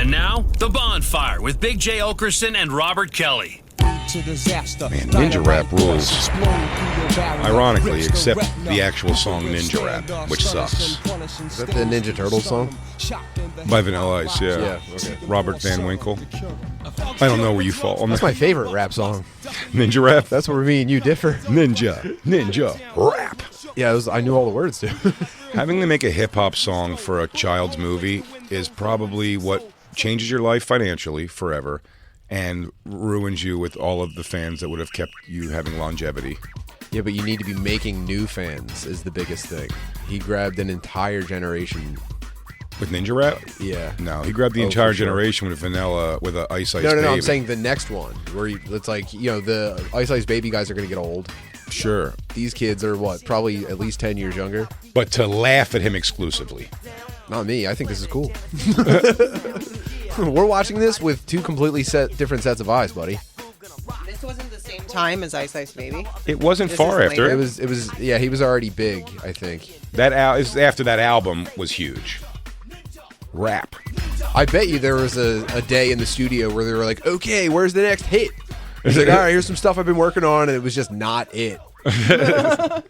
And now, The Bonfire with Big J. Okerson and Robert Kelly. Man, Ninja Rap rules. Ironically, except the actual song Ninja Rap, which sucks. Is that the Ninja Turtles song? By Vanilla Ice, yeah. Yeah, okay. Robert Van Winkle. I don't know where you fall on That's that. my favorite rap song. Ninja Rap? That's where me and you differ. Ninja Rap. Yeah, I knew all the words too. Having to make a hip-hop song for a child's movie is probably what changes your life financially forever and ruins you with all of the fans that would have kept you having longevity. Yeah, but you need to be making new fans is the biggest thing. He grabbed an entire generation. With Ninja Rap? Yeah. No, he grabbed the entire generation with Vanilla, with a Ice Ice Baby. No, I'm saying the next one, where it's like, the Ice Ice Baby guys are going to get old. Sure. These kids are, probably at least 10 years younger? But to laugh at him exclusively. Not me. I think this is cool. We're watching this with two completely different sets of eyes, buddy. This wasn't the same time as Ice Ice Baby. It wasn't This far is after. later. Yeah, he was already big, I think. After that album was huge. Rap. I bet you there was a day in the studio where they were like, okay, where's the next hit? He's like, all right, here's some stuff I've been working on, and it was just not it. And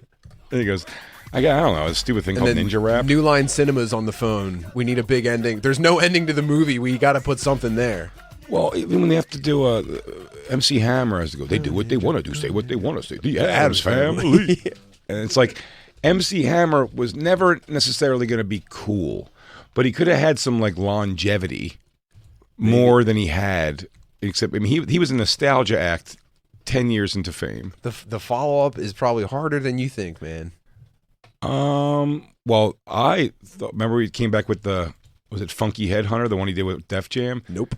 he goes, I don't know, a stupid thing called Ninja Rap. New Line Cinema's on the phone. We need a big ending. There's no ending to the movie. We got to put something there. Well, even when they have to do MC Hammer has to go, they do what they want to do, say what they want to say. The Addams Family. And it's like, MC Hammer was never necessarily going to be cool, but he could have had some like longevity more than he had. Except, I mean, he was a nostalgia act 10 years into fame. The follow-up is probably harder than you think, man. Well, remember he came back with was it Funky Headhunter, the one he did with Def Jam? Nope.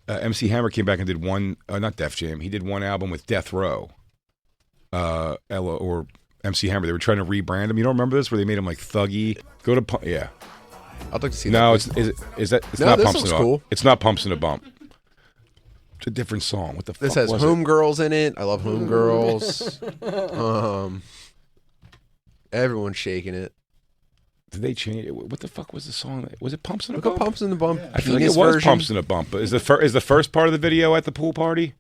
MC Hammer came back and did one, not Def Jam, he did one album with Death Row. Ella or MC Hammer. They were trying to rebrand him. You don't remember this, where they made him like thuggy? Go to, yeah. I'd like to see that. No, it's not this Pumps looks and a cool. Bump. It's not Pumps and a Bump. It's a different song. What the fuck This has was it? Homegirls in it. I love Homegirls. Everyone's shaking it. Did they change it? What the fuck was the song? Was it Pumps and a Look Bump? at Pumps in the Bump. I feel like it was Pumps and a Bump. But is the first part of the video at the pool party?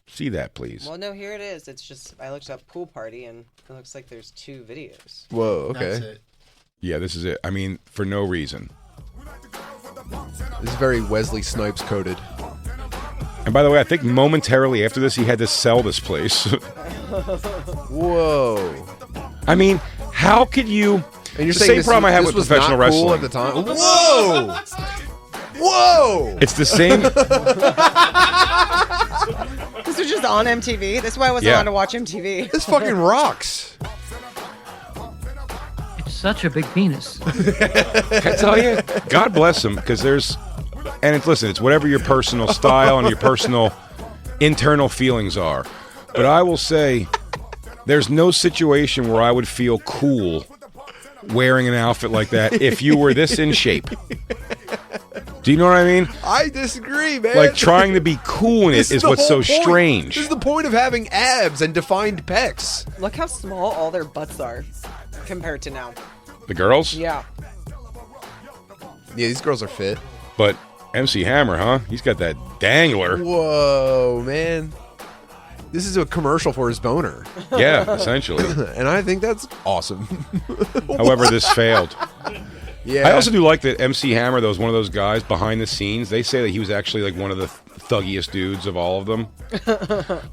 See that, please. Well, no, here it is. It's just, I looked up Pool Party, and it looks like there's 2 videos. Whoa, okay. That's it. Yeah, this is it. I mean, for no reason. This is very Wesley Snipes coded. And by the way, I think momentarily after this, he had to sell this place. Whoa. I mean, how could you? And you're the saying same this, problem I have this with was professional not cool wrestling at the time? Whoa! Whoa! It's the same. This was just on MTV. That's why I wasn't allowed to watch MTV. This fucking rocks. It's such a big penis. Can I tell you? God bless him, because it's whatever your personal style and your personal internal feelings are. But I will say, there's no situation where I would feel cool wearing an outfit like that if you were this in shape. Do you know what I mean? I disagree, man. Like, trying to be cool in it is the what's so whole point. strange. This is the point of having abs and defined pecs. Look how small all their butts are compared to now. The girls? Yeah. Yeah, these girls are fit. But MC Hammer, huh? He's got that dangler. Whoa, man. This is a commercial for his boner. Yeah, essentially. And I think that's awesome. However, this failed. Yeah. I also do like that MC Hammer, though, is one of those guys behind the scenes. They say that he was actually like one of the thuggiest dudes of all of them.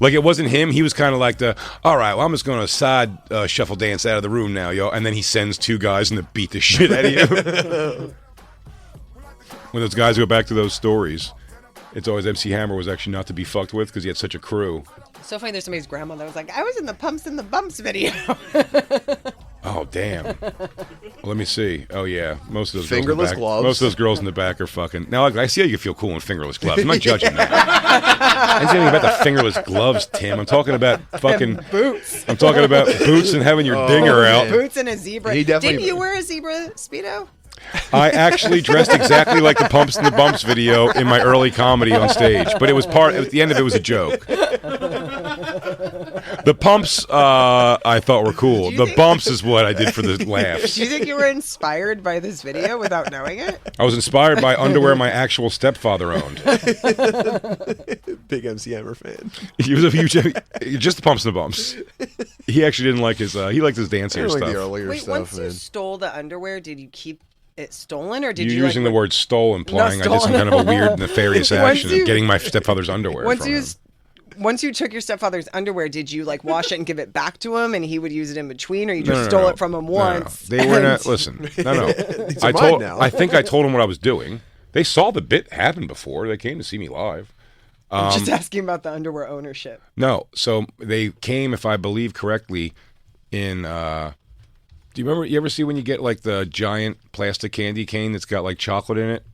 Like, it wasn't him. He was kind of like all right, well, I'm just going to side shuffle dance out of the room now, yo. And then he sends 2 guys and they beat the shit out of you. When those guys go back to those stories, it's always MC Hammer was actually not to be fucked with because he had such a crew. So funny, there's somebody's grandma that was like, I was in the Pumps and the Bumps video. Oh, damn. Well, let me see. Oh, yeah. Most of those Fingerless gloves. Most of those girls in the back are fucking. Now, I see how you feel cool in fingerless gloves. I'm not judging that. I ain't saying anything about the fingerless gloves, Tim. I'm talking about fucking boots. I'm talking about boots and having your dinger out. Boots and a zebra. He definitely- Didn't you wear a zebra Speedo? I actually dressed exactly like the Pumps and the Bumps video in my early comedy on stage, but it was at the end of it was a joke. The Pumps I thought were cool. The Bumps is what I did for the laughs. Do you think you were inspired by this video without knowing it? I was inspired by underwear my actual stepfather owned. Big MC Hammer fan. He was a huge, just the Pumps and the Bumps. He actually didn't like his, he liked his dancier I like stuff. the earlier Wait, stuff, once you man. stole the underwear, did you keep it stolen, or did You're you using like, the word stole, implying I did some kind of a weird, nefarious action of getting my stepfather's underwear from him. Once you took your stepfather's underwear, did you like wash it and give it back to him, and he would use it in between, or you just stole it from him once? No. They were not. Listen, no. I think I told them what I was doing. They saw the bit happen before. They came to see me live. I'm just asking about the underwear ownership. No, so they came, if I believe correctly, in. Do you remember? You ever see when you get like the giant plastic candy cane that's got like chocolate in it,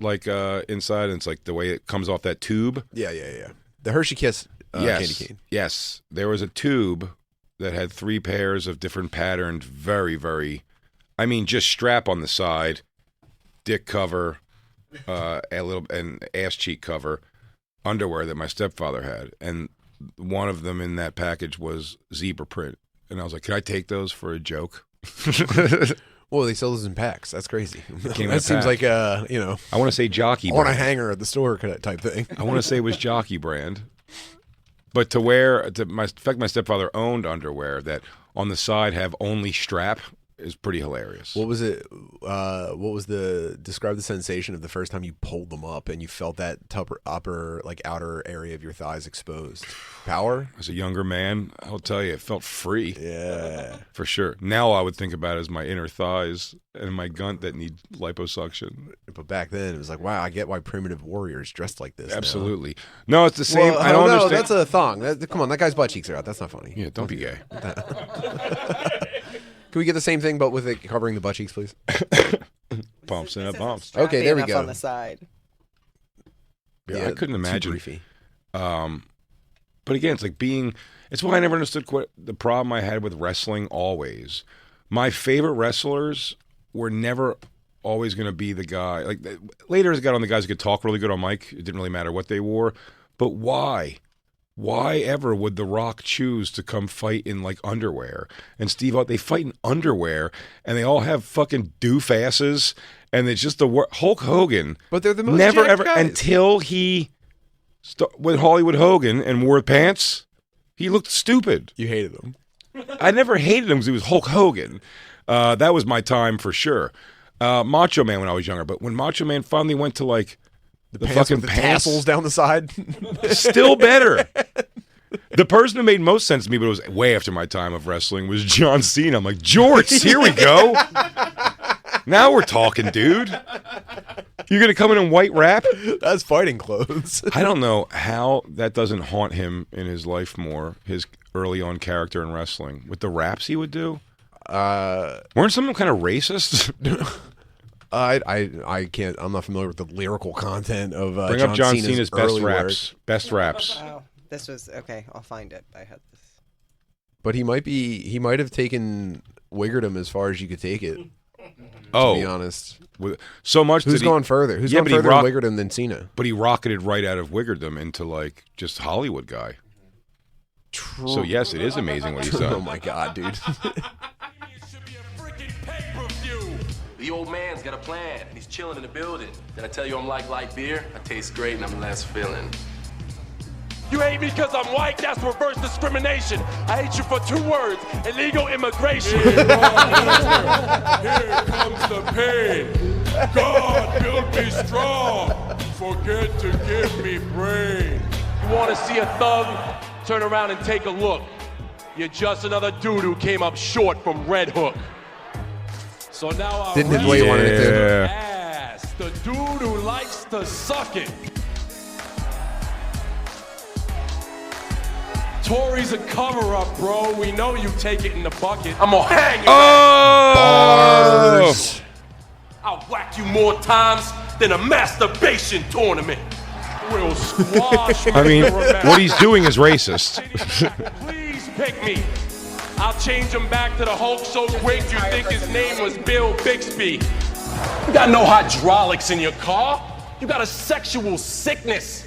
like inside, and it's like the way it comes off that tube? Yeah. The Hershey Kiss candy cane. Yes. There was a tube that had 3 pairs of different patterned, very, very, I mean, just strap on the side, dick cover, a little, and ass cheek cover, underwear that my stepfather had. And one of them in that package was zebra print. And I was like, can I take those for a joke? Well, they sell those in packs. That's crazy. Came in That a seems pack. like I want to say jockey on a brand. hanger at the store type thing. I want to say it was jockey brand. But to wear, in fact, my stepfather owned underwear that on the side have only strap is pretty hilarious. What was it? What was describe the sensation of the first time you pulled them up and you felt that upper like outer area of your thighs exposed? Power? As a younger man, I'll tell you, it felt free. Yeah. For sure. Now I would think about it as my inner thighs and my gunt that need liposuction. But back then, it was like, wow, I get why primitive warriors dressed like this. Absolutely. No, it's the same. Well, I don't no, understand. that's a thong. Come on, that guy's butt cheeks are out. That's not funny. Yeah, don't be gay. Can we get the same thing, but with it covering the butt cheeks, please? Bumps and bumps. Okay, there we go. On the side. Yeah, I couldn't too imagine. briefy. But again, it's like it's why I never understood the problem I had with wrestling always. My favorite wrestlers were never always going to be the guy. Like later as I got on the guys who could talk really good on mic, it didn't really matter what they wore. But why? Why ever would The Rock choose to come fight in like underwear? And Steve, they fight in underwear, and they all have fucking doof asses, and it's just Hulk Hogan. But they're the most never jacked ever guys. until he with Hollywood Hogan and wore pants. He looked stupid. You hated them. I never hated him because he was Hulk Hogan. That was my time for sure. Macho Man when I was younger, but when Macho Man finally went to like the Pants fucking with the pants, tassels down the side. still better. The person who made most sense to me, but it was way after my time of wrestling, was John Cena. I'm like, Jorts, here we go. Now we're talking, dude. You're going to come in white wrap? That's fighting clothes. I don't know how that doesn't haunt him in his life more, his early on character in wrestling. With the raps he would do? Weren't some of them kind of racist? I can't. I'm not familiar with the lyrical content of Bring up John Cena's best early raps. work. Best raps. Wow, this was okay. I'll find it. I had this. But he might have taken Wiggerdom as far as you could take it. Oh, to be honest. So much. Who's gone further? Who's gone further in Wiggerdom than Cena? But he rocketed right out of Wiggerdom into like just Hollywood guy. True. So yes, it is amazing what he's done. Oh my god, dude. The old man's got a plan, and he's chilling in the building. Did I tell you I'm like light beer? I taste great, and I'm less filling. You hate me because I'm white? That's reverse discrimination. I hate you for 2 words, illegal immigration. Here comes the pain. God built me strong. Forget to give me brain. You want to see a thug? Turn around and take a look. You're just another dude who came up short from Red Hook. So now I Didn't hit the way you wanted it to. ass the dude who likes to suck it. Tory's a cover-up, bro. We know you take it in the bucket. I'm gonna hang you. Oh! I'll whack you more times than a masturbation tournament. We'll squash. I mean, what he's doing is racist. Please pick me. I'll change him back to the Hulk so quick you think his name was Bill Bixby. You got no hydraulics in your car. You got a sexual sickness.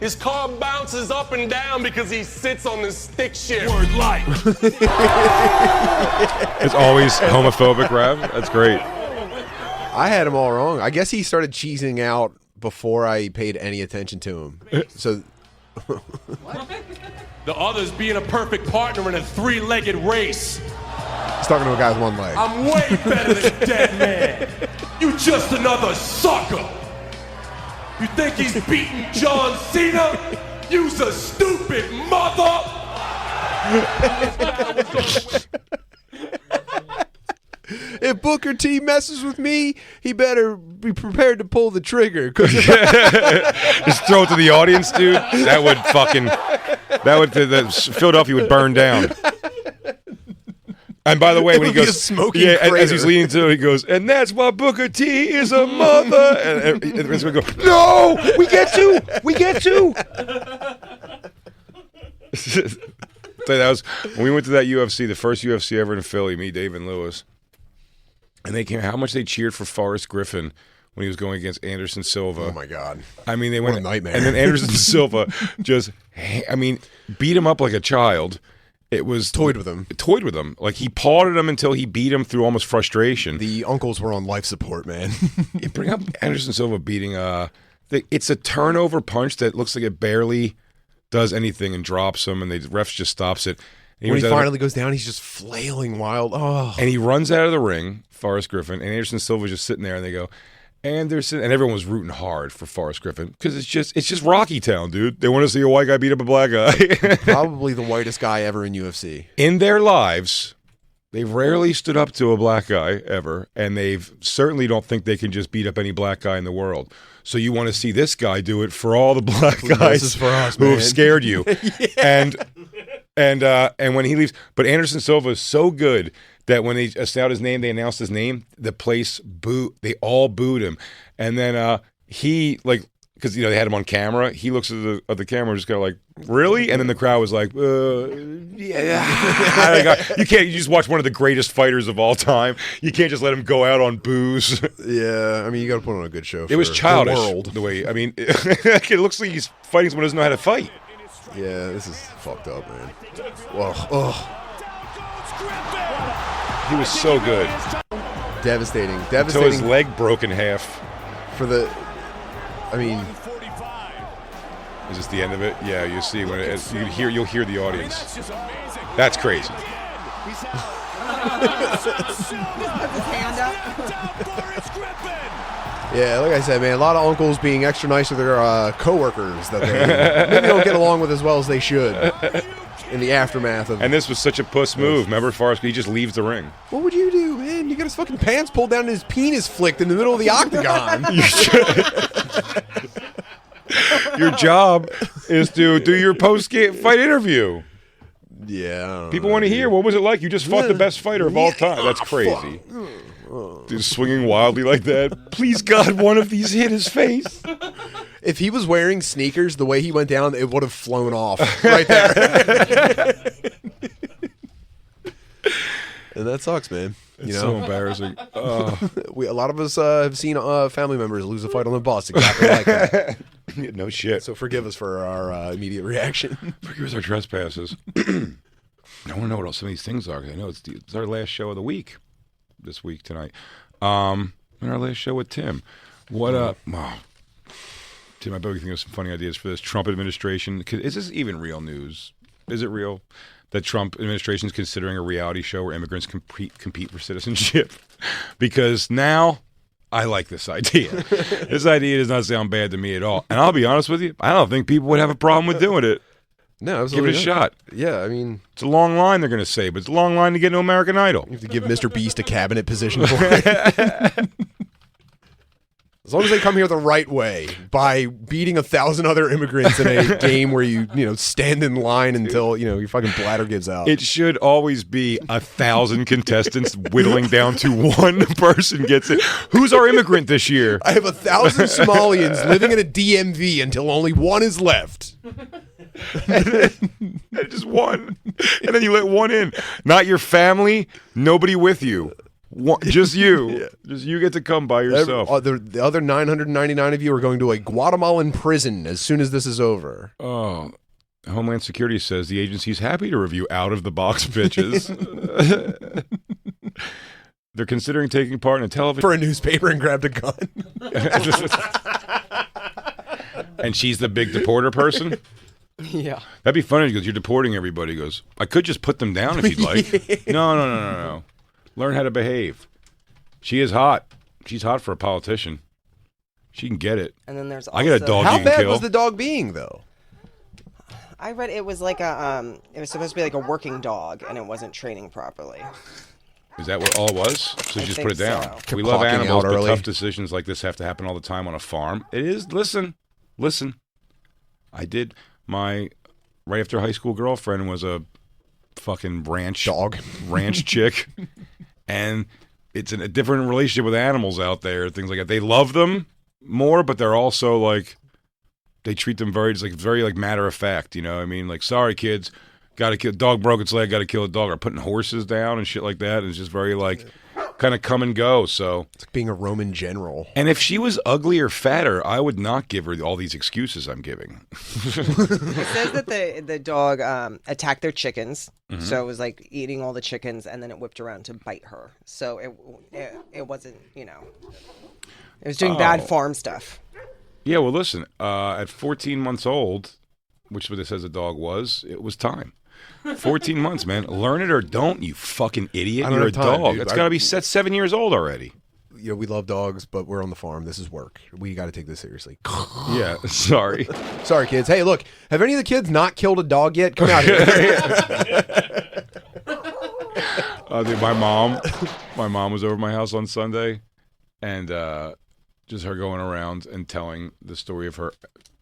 His car bounces up and down because he sits on the stick shift. Word life. It's always homophobic rap. That's great. I had him all wrong. I guess he started cheesing out before I paid any attention to him. So The other's being a perfect partner in a three-legged race. he's talking to a guy with one leg. I'm way better than Dead Man. You just another sucker. You think he's beating John Cena? You's a stupid mother. If Booker T messes with me, he better be prepared to pull the trigger. Just throw it to the audience, dude. That would Philadelphia would burn down. And by the way, when he would be a goes, smoking as crater. he's leaning to it, he goes, and that's why Booker T is a mother. And the rest of it go, no, we get to. So that was when we went to that UFC, the first UFC ever in Philly. Me, Dave, and Lewis, and they came. How much they cheered for Forrest Griffin when he was going against Anderson Silva. Oh my God! I mean, they What went a nightmare. and then Anderson Silva just, beat him up like a child. It was Toyed with him. Like he pawed at him until he beat him through almost frustration. The uncles were on life support, man. You bring up Anderson Silva beating. It's a turnover punch that looks like it barely does anything and drops him, and the refs just stops it. And When he was out of- finally goes down, he's just flailing wild. Oh, and he runs out of the ring, Forrest Griffin, and Anderson Silva's just sitting there, and they go, Anderson, and everyone was rooting hard for Forrest Griffin because it's just Rocky Town, dude. They want to see a white guy beat up a black guy. probably the whitest guy ever in UFC. In their lives, they've rarely stood up to a black guy ever, and they've certainly don't think they can just beat up any black guy in the world. So you want to see this guy do it for all the black guys This is for us, who man. have scared you. And when he leaves, but Anderson Silva is so good that when they announced his name, the place they all booed him. And then he, like, because they had him on camera, he looks at the camera and just kind of like, really? And then the crowd was like, yeah. You just watch one of the greatest fighters of all time. You can't just let him go out on booze. Yeah, I mean, you got to put on a good show. It was for childish. The world. The way, it looks like he's fighting someone who doesn't know how to fight. Yeah, this is fucked up, man. Well, He was so good. devastating. Until his leg broke in half. For the, I mean, Is this the end of it? Yeah, you see when you'll hear the audience. That's crazy. yeah, like I said, man, a lot of uncles being extra nice to their coworkers that they maybe don't get along with as well as they should in the aftermath of. And this was such a puss move. Remember, Forrest, he just leaves the ring. What would you do, man? You got his fucking pants pulled down and his penis flicked in the middle of the octagon. Your job is to do your post-fight interview. Yeah, I don't People know, want to dude. hear, what was it like? You just fought the best fighter of all time. That's crazy. Dude, swinging wildly like that. Please, God, one of these hit his face. If he was wearing sneakers, the way he went down, it would have flown off right there. And that sucks, man. It's so embarrassing. A lot of us have seen family members lose a fight on the bus exactly like that. No shit. So forgive us for our immediate reaction. Forgive us our trespasses. I want to know what else some of these things are. 'Cause I know it's our last show of the week. This week tonight. And our last show with Tim. What up? Oh. Tim, I bet we can think of some funny ideas for this. Trump administration. Is this even real news? Is it real that Trump administration is considering a reality show where immigrants compete for citizenship? Because now I like this idea. This idea does not sound bad to me at all. And I'll be honest with you, I don't think people would have a problem with doing it. No, Give absolutely it a shot. Yeah, I mean, It's a long line, they're going to say, but it's a long line to get into American Idol. you have to give Mr. Beast a cabinet position for it. As long as they come here the right way, by beating 1,000 other immigrants in a game where you stand in line until your fucking bladder gives out. It should always be 1,000 contestants whittling down to one person gets it. Who's our immigrant this year? I have 1,000 Somalians living in a DMV until only one is left. Just one. And then you let one in. Not your family, nobody with you. Just you. Just you get to come by yourself. The other 999 of you are going to a Guatemalan prison as soon as this is over. Oh, Homeland Security says the agency's happy to review out-of-the-box pitches. They're considering taking part in a television... For a newspaper and grabbed a gun. And she's the big deporter person? Yeah. That'd be funny because you're deporting everybody. He goes, I could just put them down if you'd like. No. Learn how to behave. She is hot. She's hot for a politician. She can get it. And then there's also... I got a dog How you can bad kill. was the dog being, though? I read it was like a it was supposed to be like a working dog, and it wasn't training properly. Is that what all it was? So you just put it down. so. We love Clocking animals, out but early. tough decisions like this have to happen all the time on a farm. It is. Listen. I did my right after high school girlfriend was a fucking ranch chick, and it's a different relationship with animals out there. Things like that. They love them more, but they're also like they treat them very matter of fact. You know what I mean? Like, sorry kids, got to kill dog, broke its leg, got to kill a dog, or putting horses down and shit like that. And it's just very like kind of come and go. So It's like being a Roman general. and if she was ugly or fatter, I would not give her all these excuses I'm giving. It says that the dog attacked their chickens, Mm-hmm. so it was like eating all the chickens, and then it whipped around to bite her. So it wasn't, it was doing bad farm stuff. Yeah, well, listen, at 14 months old, which is what it says the dog was, it was time. 14 months, man. Learn it or don't, you fucking idiot. I don't You're a have time, dog. dude. That's got to be set 7 years old already. We love dogs, but we're on the farm. This is work. We got to take this seriously. Yeah, sorry. Sorry, kids. Hey, look, have any of the kids not killed a dog yet? Come out here. Dude, my mom was over at my house on Sunday, and just her going around and telling the story of her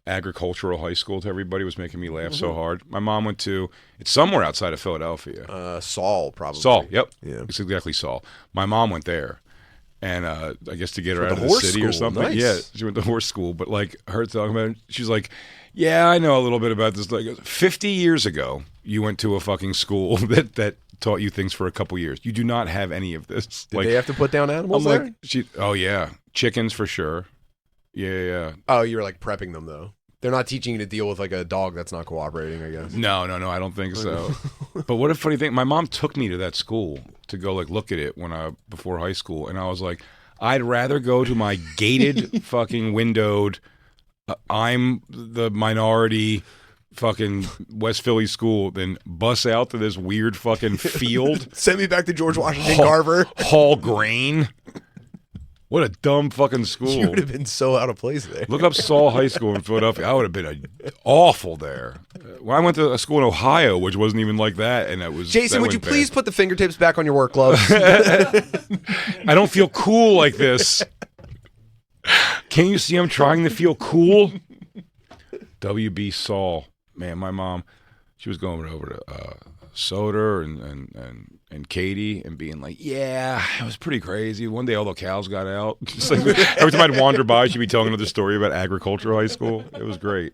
agricultural high school to everybody was making me laugh so hard. My mom went to, it's somewhere outside of Philadelphia. Saul, probably. Saul, yep. Yeah. It's exactly Saul. My mom went there. And I guess to get her out of the horse city or school, something. nice. Yeah, she went to horse school. But like her talking about it, she's like, yeah, I know a little bit about this. Like 50 years ago, you went to a fucking school that taught you things for a couple years. You do not have any of this. Did they have to put down animals there? Oh yeah, chickens for sure. Yeah. Oh, you were like prepping them, though. They're not teaching you to deal with like a dog that's not cooperating, I guess. No, I don't think so. But what a funny thing. My mom took me to that school to go like look at it before high school, and I was like, I'd rather go to my gated fucking windowed I'm the minority fucking West Philly school than bus out to this weird fucking field. Send me back to George Washington Carver. Hall Grain. What a dumb fucking school. You would have been so out of place there. Look up Saul High School in Philadelphia. I would have been awful there. When I went to a school in Ohio, which wasn't even like that, and it was. Jason, would you please put the fingertips back on your work gloves? I don't feel cool like this. Can't you see I'm trying to feel cool? WB Saul. Man, my mom, she was going over to Soder and Katie and being like, yeah, it was pretty crazy. One day all the cows got out. Just like, every time I'd wander by, she'd be telling another story about agricultural high school. It was great.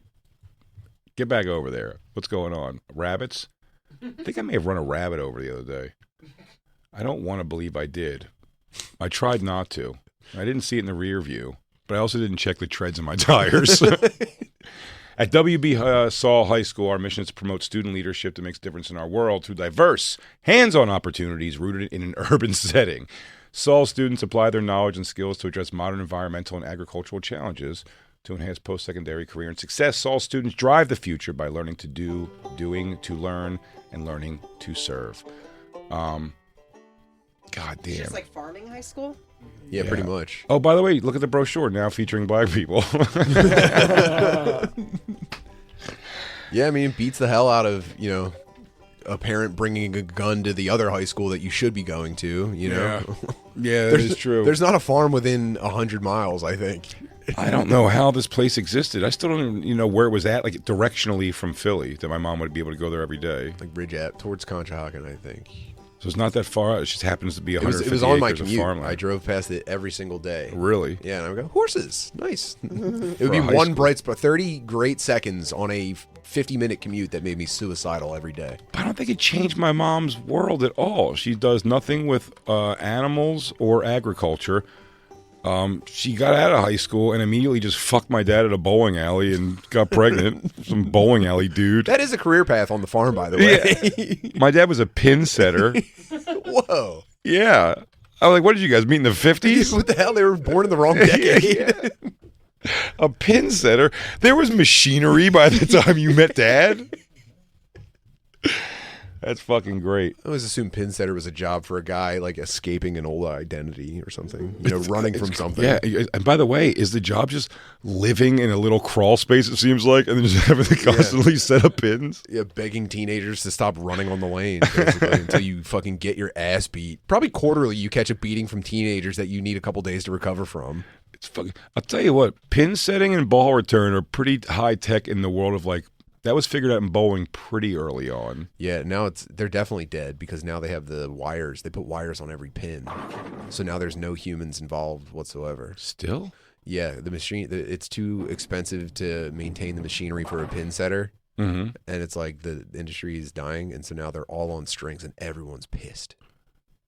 Get back over there. What's going on? Rabbits? I think I may have run a rabbit over the other day. I don't want to believe I did. I tried not to. I didn't see it in the rear view, but I also didn't check the treads in my tires. At WB Saul High School, our mission is to promote student leadership that makes a difference in our world through diverse, hands-on opportunities rooted in an urban setting. Saul students apply their knowledge and skills to address modern environmental and agricultural challenges to enhance post-secondary career and success. Saul students drive the future by learning to do, doing to learn, and learning to serve. God damn. It's just like farming high school? Yeah, pretty much. Oh, by the way, look at the brochure now featuring black people. Yeah, I mean, it beats the hell out of, a parent bringing a gun to the other high school that you should be going to, Yeah, that is true. There's not a farm within 100 miles, I think. I don't know how this place existed. I still don't even know where it was at, like directionally from Philly, that my mom would be able to go there every day. Like Bridgette, towards Conshohocken, I think. So it's not that far out. It just happens to be 150 It was on my acres of commute. farmland. I drove past it every single day. Really? Yeah, and I would go, horses, nice. It would For be a high one school. bright spot, 30 great seconds on a 50-minute commute that made me suicidal every day. I don't think it changed my mom's world at all. She does nothing with animals or agriculture. She got out of high school and immediately just fucked my dad at a bowling alley and got pregnant. Some bowling alley dude. That is a career path on the farm, by the way. Yeah. My dad was a pin setter. Whoa. Yeah. I was like, what did you guys meet in the 50s? What the hell? They were born in the wrong decade. Yeah. A pin setter? There was machinery by the time you met Dad? That's fucking great. I always assumed pin setter was a job for a guy like escaping an old identity or something. You know, running from something. Yeah, and by the way, is the job just living in a little crawl space, it seems like, and then just having to constantly set up pins? Yeah, begging teenagers to stop running on the lane, basically, until you fucking get your ass beat. Probably quarterly you catch a beating from teenagers that you need a couple days to recover from. It's fucking. I'll tell you what, pin setting and ball return are pretty high tech in the world of like. That was figured out in bowling pretty early on. Yeah, now they're definitely dead because now they have the wires. They put wires on every pin, so now there's no humans involved whatsoever. Still? Yeah, the machine. It's too expensive to maintain the machinery for a pin setter, and it's like the industry is dying, and so now they're all on strings, and everyone's pissed.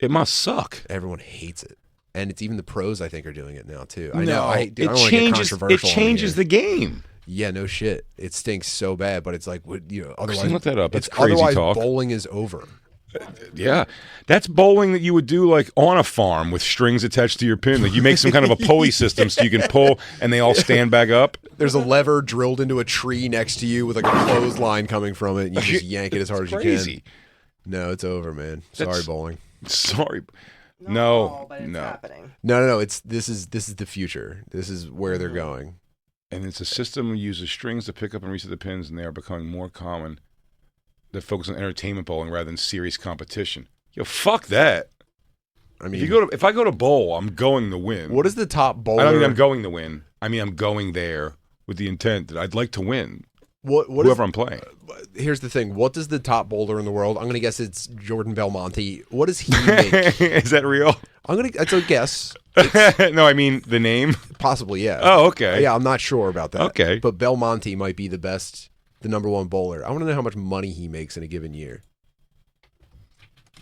It must suck. Everyone hates it, and it's even the pros I think are doing it now too. I know. No, I don't wanna get controversial it changes the game. Yeah, no shit. It stinks so bad, but it's like, otherwise, look that up. That's crazy otherwise talk. Bowling is over. Yeah, that's bowling that you would do like on a farm with strings attached to your pin. Like you make some kind of a pulley system so you can pull, and they all stand back up. There's a lever drilled into a tree next to you with like a clothesline coming from it, and you just yank it as hard as you can. No, it's over, man. Sorry, bowling. Sorry. No, but it's happening. No. This is the future. This is where they're going. And it's a system that uses strings to pick up and reset the pins, and they are becoming more common that focus on entertainment bowling rather than serious competition. Yo, fuck that. I mean, if I go to bowl, I'm going to win. What is the top bowler? I don't mean I'm going to win. I mean I'm going there with the intent that I'd like to win. Whoever I'm playing. Here's the thing. What does the top bowler in the world? I'm going to guess it's Jordan Belmonte. What does he make? Is that real? It's a guess. No, I mean the name. Possibly, yeah. Oh, okay. Yeah, I'm not sure about that. Okay. But Belmonte might be the number one bowler. I want to know how much money he makes in a given year.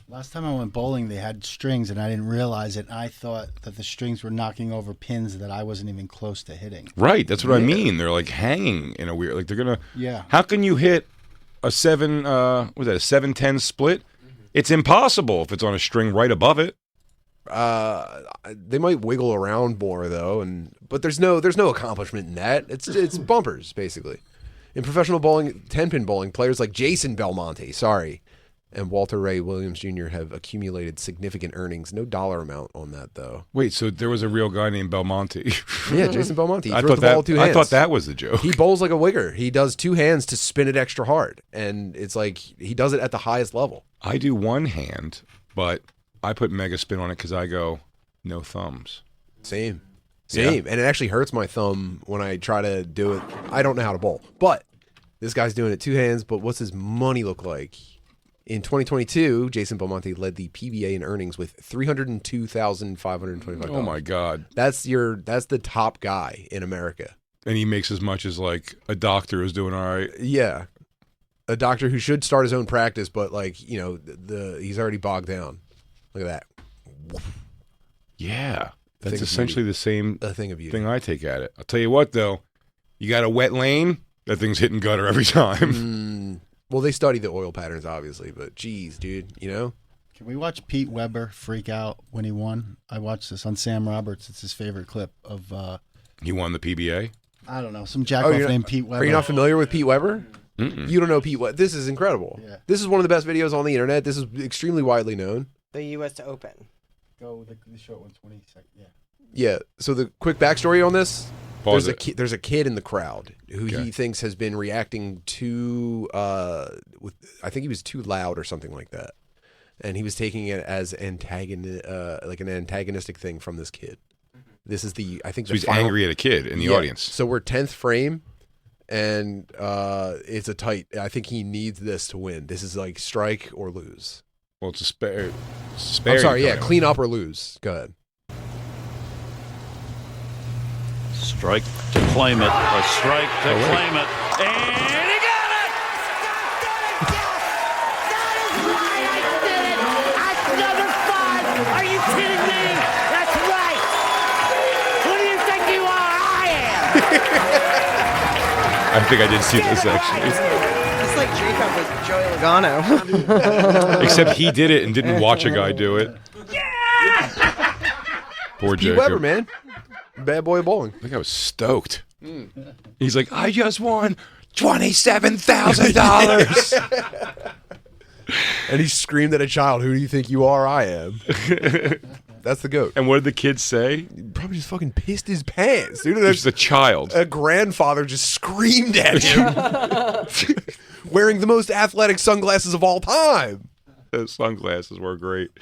Last time I went bowling, they had strings, and I didn't realize it. I thought that the strings were knocking over pins that I wasn't even close to hitting. Right, that's what I mean. They're like hanging in a weird, like they're gonna. Yeah. How can you hit a 7-10 split? It's impossible if it's on a string right above it. They might wiggle around more though, but there's no accomplishment in that. It's bumpers basically. In professional bowling, 10-pin bowling, players like Jason Belmonte, and Walter Ray Williams Jr. have accumulated significant earnings. No dollar amount on that though. Wait, so there was a real guy named Belmonte? Yeah, Jason Belmonte. I thought that was the joke. He bowls like a wigger. He does two hands to spin it extra hard, and it's like he does it at the highest level. I do one hand, but I put mega spin on it because I go no thumbs. Same. Yeah. And it actually hurts my thumb when I try to do it. I don't know how to bowl, but this guy's doing it two hands. But what's his money look like? In 2022, Jason Belmonte led the PBA in earnings with $302,525. Oh my God. That's the top guy in America. And he makes as much as like a doctor who's doing all right. Yeah. A doctor who should start his own practice, but like, he's already bogged down. Look at that. Yeah. That's essentially the same thing I take at it. I'll tell you what though, you got a wet lane, that thing's hitting gutter every time. Well, they study the oil patterns, obviously, but geez, dude, Can we watch Pete Weber freak out when he won? I watched this on Sam Roberts. It's his favorite clip of... he won the PBA? I don't know. Some jackoff named Pete Weber. Are you not familiar with Pete Weber? Mm-mm. You don't know Pete Weber. This is incredible. Yeah. This is one of the best videos on the internet. This is extremely widely known. The U.S. Open. Go with the short one, 20 seconds. Yeah. Yeah. So the quick backstory on this... Pause there's a kid in the crowd who he thinks has been reacting too I think he was too loud or something like that, and he was taking it as like an antagonistic thing from this kid. This is so he's angry at a kid in the audience. So we're 10th frame, and it's a tight. I think he needs this to win. This is like strike or lose. Well, it's a spare. I'm sorry. Yeah, clean up or lose. Go ahead. Strike to claim it. A strike to claim it. And he got it! I think I did see this actually. It's like Jacob with Joey Logano. Except he did it and didn't watch a guy do it. Poor Pete Jacob. Weber, man. Bad boy of bowling. I think I was stoked. He's like, I just won $27,000. And he screamed at a child, "Who do you think you are? I am." That's the GOAT. And what did the kid say? Probably just fucking pissed his pants, dude. There's a child. A grandfather just screamed at him, wearing the most athletic sunglasses of all time. Those sunglasses were great.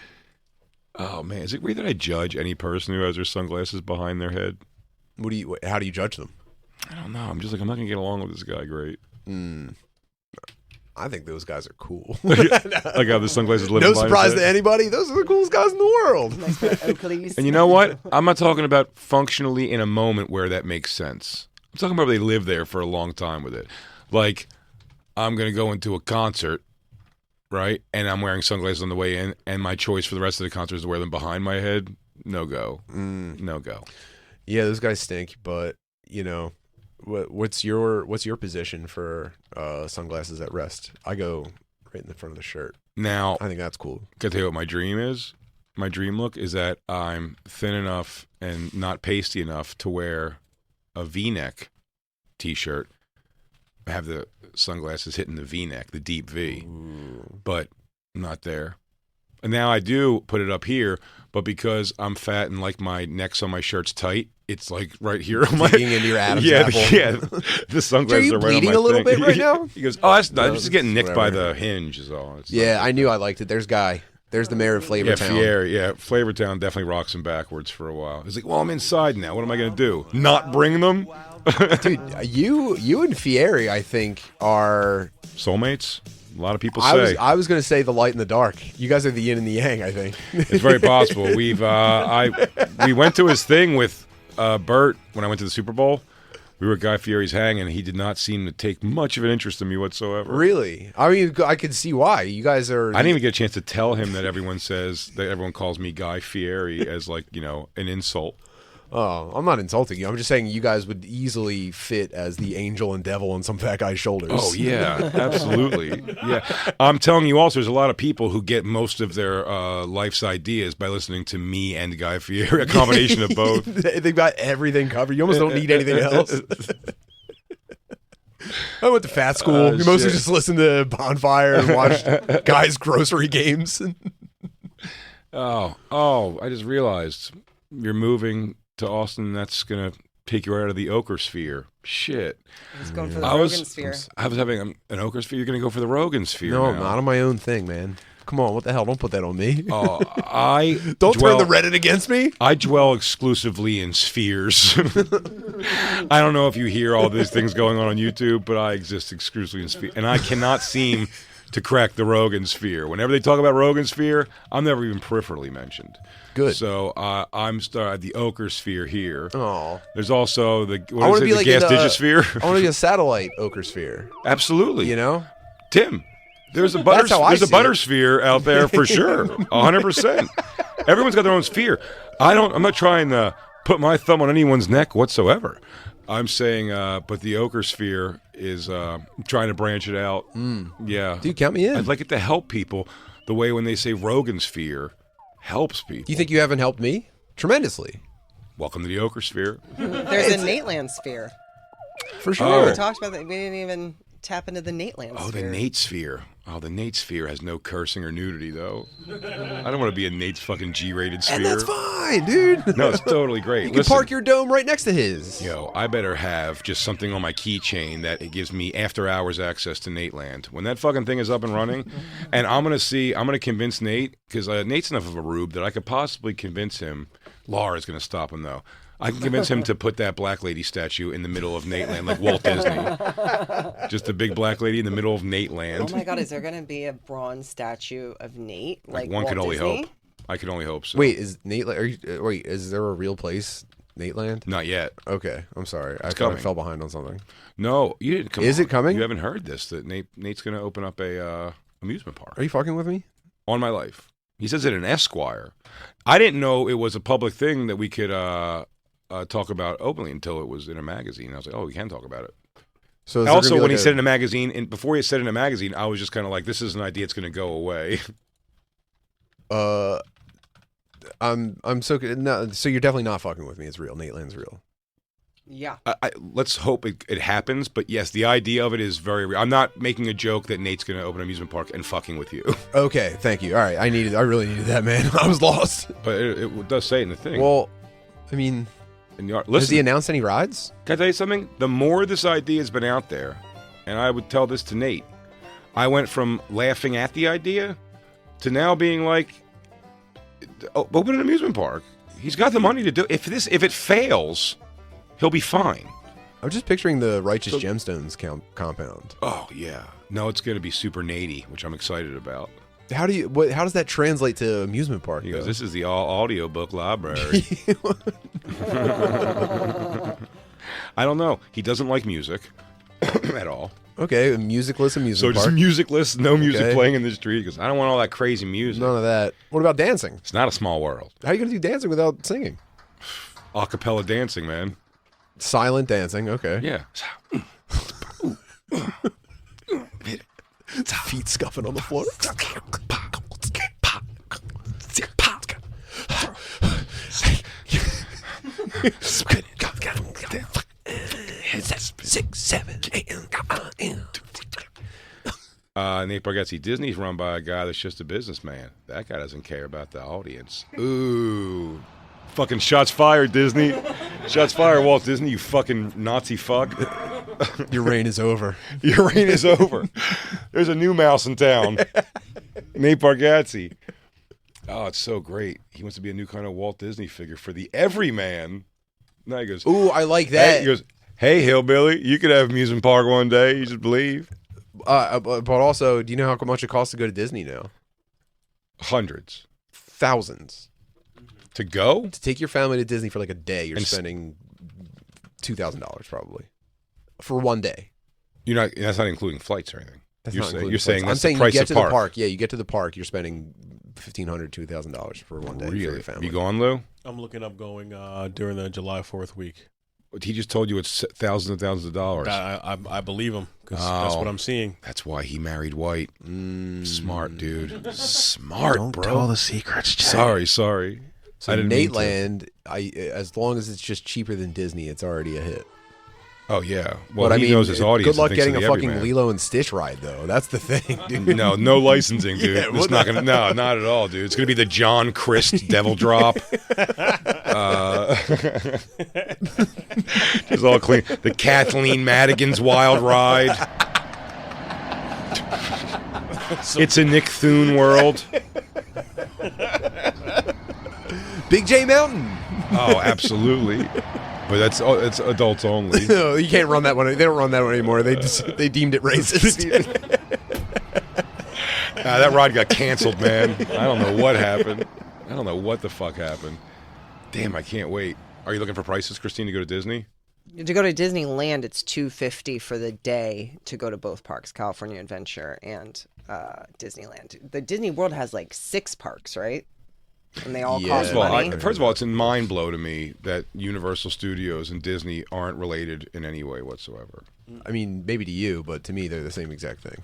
Oh man, is it weird that I judge any person who has their sunglasses behind their head? How do you judge them? I don't know. I'm just like, I'm not gonna get along with this guy great. I think those guys are cool. Like how the sunglasses live. No surprise to anybody. Those are the coolest guys in the world. And you know what? I'm not talking about functionally in a moment where that makes sense. I'm talking about they live there for a long time with it. Like, I'm going to go into a concert, right? And I'm wearing sunglasses on the way in, and my choice for the rest of the concert is to wear them behind my head. No go. No go. Yeah, those guys stink, but, you know, what's your position for sunglasses at rest? I go right in the front of the shirt. Now, I think that's cool. Can I tell you what my dream is? My dream look is that I'm thin enough and not pasty enough to wear a V-neck T-shirt. I have the sunglasses hitting the V-neck, the deep V, but not there. And now I do put it up here, but because I'm fat and like my necks on my shirt's tight, it's like right here on my digging into your Adam's apple. The sunglasses are right on my bleeding a little thing. bit right now? He goes, "Oh, that's not. I'm just getting nicked by whatever. the hinge, is all." It's Yeah, I knew I liked it. There's Guy. There's the mayor of Flavortown. Flavortown definitely rocks him backwards for a while. He's like, "Well, I'm inside now. What am I going to do? Not bring them?" Dude, you and Fieri, I think, are soulmates. A lot of people say. I was going to say the light and the dark. You guys are the yin and the yang, I think. It's very possible. We went to his thing with Bert when I went to the Super Bowl. We were at Guy Fieri's hang, and he did not seem to take much of an interest in me whatsoever. Really? I mean, I could see why. You guys are... I didn't even get a chance to tell him that everyone calls me Guy Fieri as, like, you know, an insult. Oh, I'm not insulting you. I'm just saying you guys would easily fit as the angel and devil on some fat guy's shoulders. Oh, yeah, absolutely. Yeah. I'm telling you also, there's a lot of people who get most of their life's ideas by listening to me and Guy Fieri, a combination of both. They've got everything covered. You almost don't need anything else. I went to fat school. We mostly just listened to Bonfire and watched guys' grocery games. I just realized you're moving to Austin. That's going to take you out of the ochre sphere. Shit. He's going for the Rogan sphere. I was having an ochre sphere. You're going to go for the Rogan sphere No, now. I'm not on my own thing, man. Come on, what the hell? Don't put that on me. Oh, Don't turn the Reddit against me. I dwell exclusively in spheres. I don't know if you hear all these things going on YouTube, but I exist exclusively in spheres. And I cannot seem to crack the Rogan sphere. Whenever they talk about Rogan sphere, I'm never even peripherally mentioned. Good. So I'm at the ochre sphere here. Oh. There's also the I want to be the like gas in digisphere. I want to be a satellite ochre sphere. Absolutely. You know, Tim. There's a That's how I see butter sphere out there for sure. 100%. Everyone's got their own sphere. I'm not trying to put my thumb on anyone's neck whatsoever. I'm saying, but the ochre sphere is trying to branch it out. Yeah. Dude, count me in. I'd like it to help people the way when they say Rogan sphere helps people. Do you think you haven't helped me? Tremendously. Welcome to the ochre sphere. There's a Nateland sphere. For sure. We talked about that. We didn't even tap into the Nateland sphere. Oh, the Nate sphere. Oh, the Nate sphere has no cursing or nudity, though. I don't want to be in Nate's fucking G-rated sphere. And that's fine, dude. No, it's totally great. You can park your dome right next to his. Yo, I better have just something on my keychain that it gives me after-hours access to Nateland. When that fucking thing is up and running, and I'm going to convince Nate, because Nate's enough of a rube that I could possibly convince him. Laura's going to stop him, though. I can convince him to put that black lady statue in the middle of Nateland, like Walt Disney. Just a big black lady in the middle of Nateland. Oh my God, is there going to be a bronze statue of Nate? Like one Walt could only Disney? hope. I could only hope so. Wait, is is there a real place, Nateland? Not yet. Okay, I'm sorry. I coming. fell behind on something. No, you didn't come Is on. it coming? You haven't heard this, that Nate's going to open up a amusement park. Are you fucking with me? On my life. He says it in Esquire. I didn't know it was a public thing that we could talk about openly until it was in a magazine. I was like, oh, we can talk about it. So is there gonna Also, be when like he said it in a magazine, and before he said it in a magazine, I was just kind of like, this is an idea that's going to go away. I'm so no, so you're definitely not fucking with me. It's real. Nate Land's real. Yeah. Let's hope it happens. But yes, the idea of it is very real. I'm not making a joke that Nate's going to open an amusement park and fucking with you. Okay, thank you. All right, I really needed that, man. I was lost. But it does say it in the thing. Well, I mean, listen, has he announced any rides? Can I tell you something? The more this idea has been out there, and I would tell this to Nate, I went from laughing at the idea to now being like, open an amusement park. He's got the money to do. If it fails, he'll be fine. I'm just picturing the Righteous Gemstones compound. Oh yeah, no, it's going to be super Natey, which I'm excited about. How does that translate to amusement park? Because this is the all audiobook library. I don't know. He doesn't like music at all. Okay, a musicless amusement So park. just musicless, no music Okay. playing in the street. Because I don't want all that crazy music. None of that. What about dancing? It's not a small world. How are you going to do dancing without singing? A cappella dancing, man. Silent dancing. Okay. Yeah. Feet scuffing on the floor. Nate Bargatze, Disney's run by a guy that's just a businessman. That guy doesn't care about the audience. Ooh. Fucking shots fired, Disney. Shots fired, Walt Disney, you fucking Nazi fuck. Your reign is over. Your reign is over. There's a new mouse in town. Nate Bargatze. Oh, it's so great. He wants to be a new kind of Walt Disney figure for the everyman. Now he goes, Ooh, I like that. hey, he goes, hey, hillbilly, you could have amusement park one day. You just believe. But also, do you know how much it costs to go to Disney now? Hundreds. Thousands. To go? To take your family to Disney for like a day, you're And spending $2,000 probably for one day. You're not. That's not including flights or anything. That's You're not saying, including you're saying flights. that's I'm saying the price you get of to park. the park. Yeah, you get to the park. You're spending $1,500, $2,000 for one day for Really? your family. You going, Lou? I'm looking up going during the July 4th week. He just told you it's thousands and thousands of dollars. I believe him because that's what I'm seeing. That's why he married white. Smart, dude. Smart, Don't bro. tell all the secrets, Jay. Sorry. So I didn't mean Nate to. Land, as long as it's just cheaper than Disney, it's already a hit. Oh yeah. Well, But he knows his audience. Good luck and thinks getting of a the fucking everyman. Lilo and Stitch ride, though. That's the thing, dude. No licensing, dude. Yeah, It's well, not gonna. No, not at all, dude. It's gonna be the John Christ Devil Drop. Just all clean. The Kathleen Madigan's Wild Ride. It's a Nick Thune world. Big J Mountain. Oh, absolutely. But it's adults only. No, you can't run that one. They don't run that one anymore. They deemed it racist. That ride got canceled, man. I don't know what happened. I don't know what the fuck happened. Damn, I can't wait. Are you looking for prices, Christine, to go to Disney? To go to Disneyland, it's $250 for the day to go to both parks, California Adventure and Disneyland. The Disney World has like 6 parks, right? And they all Yeah. cost money. First of all, it's a mind blow to me that Universal Studios and Disney aren't related in any way whatsoever. I mean, maybe to you, but to me, they're the same exact thing.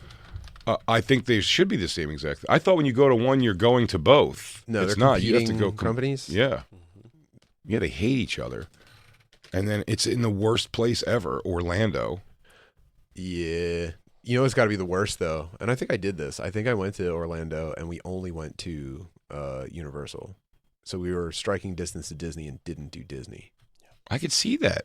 I think they should be the same exact. I thought when you go to one, you're going to both. No, it's they're not. You have to competing go companies? Yeah, yeah, they hate each other, and then it's in the worst place ever, Orlando. Yeah. You know, it's got to be the worst, though. And I think I did this. I think I went to Orlando, and we only went to Universal. So we were striking distance to Disney and didn't do Disney. I could see that.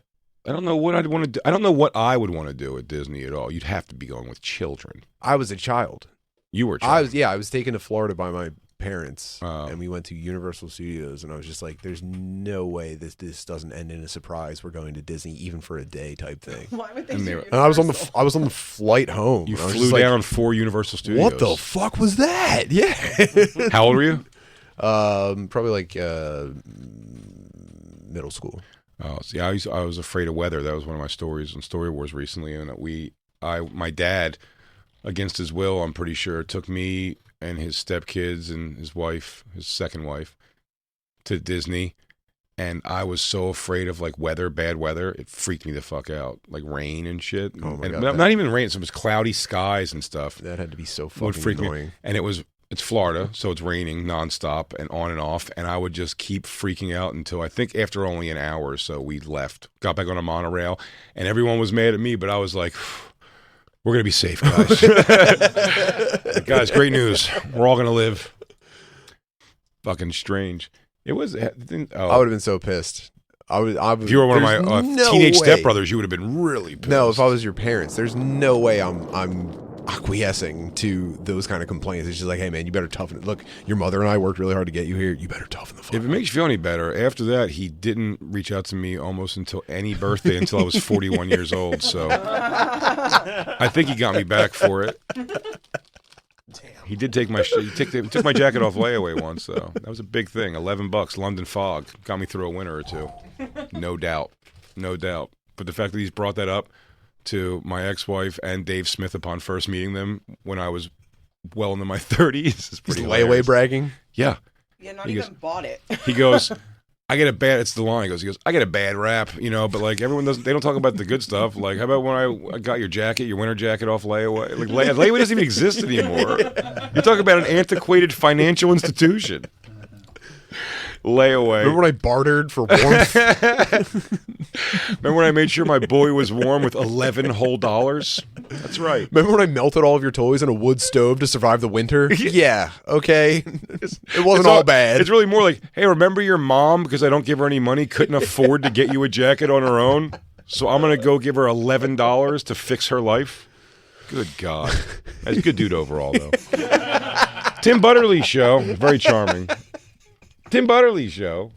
I don't know what I'd want to do. I don't know what I would want to do at Disney at all. You'd have to be going with children. I was a child. You were a child. I was taken to Florida by my parents, Oh. and we went to Universal Studios, and I was just like, "There's no way this doesn't end in a surprise. We're going to Disney even for a day type thing." Why would they And do they were- it? And I was on the flight home. You and I was flew just like, down 4 Universal Studios. What the fuck was that? Yeah. How old were you? Probably like middle school. Oh, see, I was afraid of weather. That was one of my stories on Story Wars recently, and my dad, against his will, I'm pretty sure, took me and his stepkids and his wife, his second wife, to Disney, And I was so afraid of like bad weather. It freaked me the fuck out. Like rain and shit. Oh my and God, not even rain. So it was cloudy skies and stuff. That had to be so Would fucking freak annoying. me. And it's Florida, so it's raining nonstop and on and off. And I would just keep freaking out until I think after only an hour or so we left. Got back on a monorail, and everyone was mad at me, but I was like, we're going to be safe, guys. Like, guys, great news. We're all going to live. Fucking strange. It was. I would have been so pissed. If you were one of my teenage stepbrothers, you would have been really pissed. No, if I was your parents, there's no way I'm acquiescing to those kind of complaints. It's just like, hey man, you better toughen it. Look, your mother and I worked really hard to get you here. You better toughen the fuck. If it makes you feel any better, after that, he didn't reach out to me almost until any birthday until I was 41 years old. So I think he got me back for it. He did take my took my jacket off layaway once, though. That was a big thing. $11, London fog, got me through a winter or two. No doubt. But the fact that he's brought that up to my ex-wife and Dave Smith upon first meeting them when I was well into my 30s is pretty layaway hilarious. bragging. Yeah. Yeah, not He even goes- bought it. He goes, it's the line. He goes, I get a bad rap, but like everyone they don't talk about the good stuff. Like, how about when I got your winter jacket off layaway? Like, layaway doesn't even exist anymore. You're talking about an antiquated financial institution. Layaway. Remember when I bartered for warmth? Remember when I made sure my boy was warm with $11 whole? That's right. Remember when I melted all of your toys in a wood stove to survive the winter? Yeah, okay. It wasn't all bad. It's really more like, hey, remember your mom, because I don't give her any money, couldn't afford to get you a jacket on her own? So I'm going to go give her $11 to fix her life? Good God. That's a good dude overall, though. Tim Butterly Show. Very charming. Tim Butterly Show.